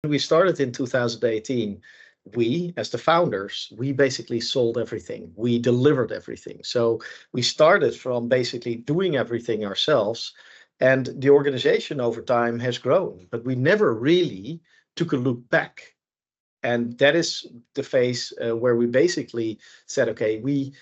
we started in 2018, we, as the founders, we basically sold everything. We delivered everything. So we started from basically doing everything ourselves. And the organization over time has grown, but we never really took a look back. And that is the phase where we basically said, okay, we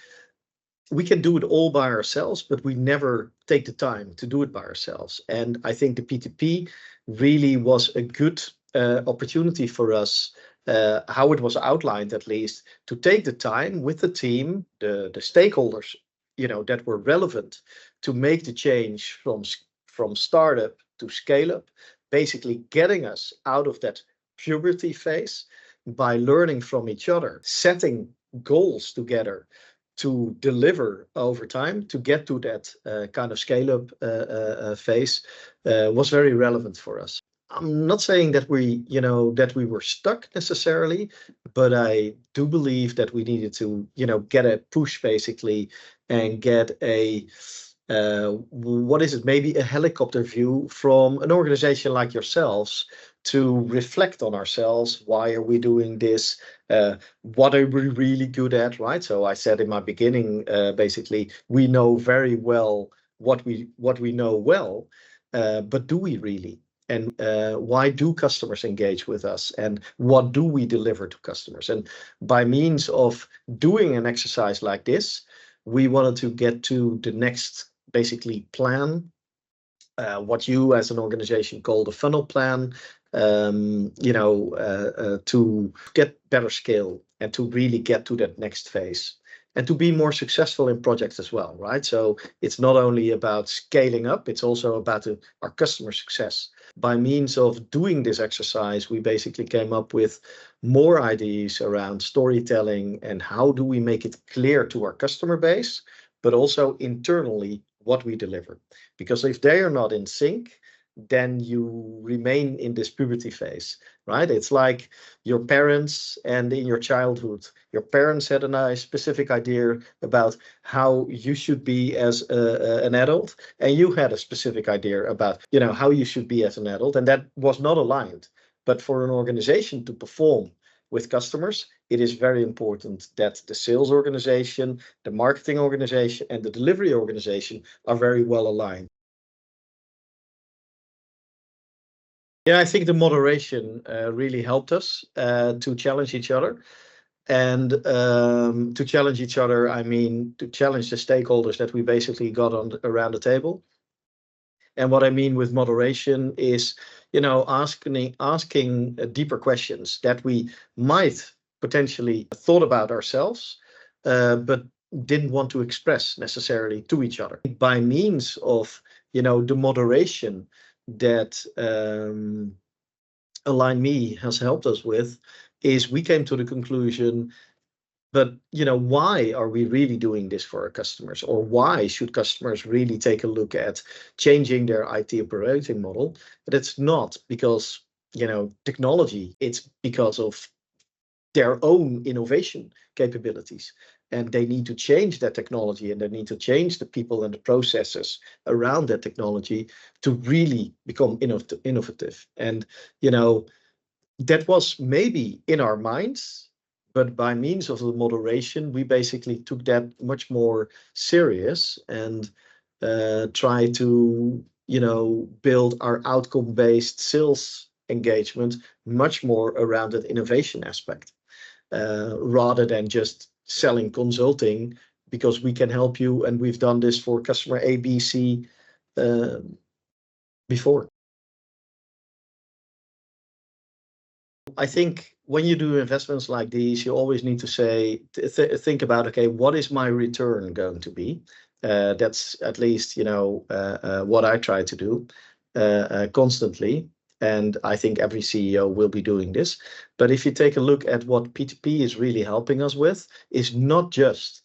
can do it all by ourselves, but we never take the time to do it by ourselves. And I think the P2P really was a good opportunity for us, how it was outlined at least, to take the time with the team, the stakeholders, that were relevant to make the change from startup to scale up, basically getting us out of that puberty phase by learning from each other, setting goals together to deliver over time to get to that kind of scale up phase was very relevant for us. I'm not saying that we were stuck necessarily, but I do believe that we needed to, get a push basically and get a what is it, maybe a helicopter view from an organization like yourselves to reflect on ourselves. Why are we doing this? What are we really good at, right? So I said in my beginning, basically, we know very well what we know well, but do we really? And why do customers engage with us? And what do we deliver to customers? And by means of doing an exercise like this, we wanted to get to the next basically plan, what you as an organization call the funnel plan, to get better scale and to really get to that next phase and to be more successful in projects as well, right? So it's not only about scaling up, it's also about our customer success. By means of doing this exercise, we basically came up with more ideas around storytelling and how do we make it clear to our customer base, but also internally what we deliver. Because if they are not in sync, then you remain in this puberty phase, right? It's like your parents, and in your childhood, your parents had a nice specific idea about how you should be as an adult, and you had a specific idea about, how you should be as an adult, and that was not aligned. But for an organization to perform with customers, it is very important that the sales organization, the marketing organization, and the delivery organization are very well aligned. Yeah, I think the moderation really helped us to challenge each other. And to challenge each other, I mean to challenge the stakeholders that we basically got around the table. And what I mean with moderation is, asking deeper questions that we might potentially thought about ourselves, but didn't want to express necessarily to each other. By means of, the moderation that align.me has helped us with, is we came to the conclusion, but why are we really doing this for our customers, or why should customers really take a look at changing their IT operating model? But it's not because technology, it's because of their own innovation capabilities, and they need to change that technology, and they need to change the people and the processes around that technology to really become innovative. And that was maybe in our minds, but by means of the moderation, we basically took that much more serious and try to, build our outcome-based sales engagement much more around that innovation aspect, rather than just selling consulting, because we can help you and we've done this for customer A, B, C before. I think when you do investments like these, you always need to think about, okay, what is my return going to be? That's at least, what I try to do constantly. And I think every CEO will be doing this. But if you take a look at what P2P is really helping us with, is not just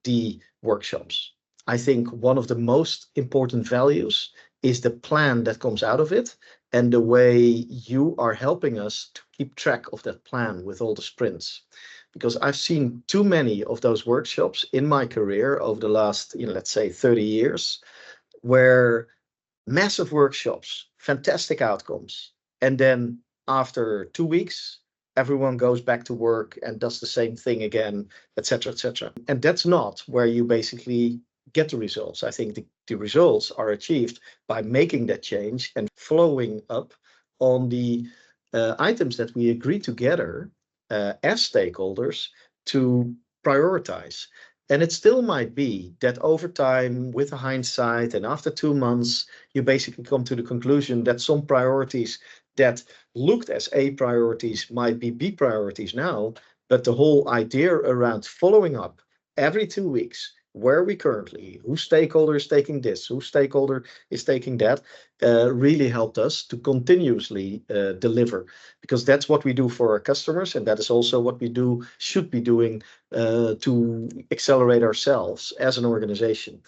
the workshops. I think one of the most important values is the plan that comes out of it, and the way you are helping us to keep track of that plan with all the sprints. Because I've seen too many of those workshops in my career over the last, let's say 30 years, where massive workshops, fantastic outcomes, and then after 2 weeks, everyone goes back to work and does the same thing again, etc., etc. And that's not where you basically get the results. I think the results are achieved by making that change and following up on the items that we agree together as stakeholders to prioritize. And it still might be that over time, with hindsight, and after 2 months, you basically come to the conclusion that some priorities that looked as A priorities might be B priorities now. But the whole idea around following up every 2 weeks, where are we currently, who stakeholder is taking this, who stakeholder is taking that, really helped us to continuously deliver, because that's what we do for our customers, and that is also what we should be doing to accelerate ourselves as an organization.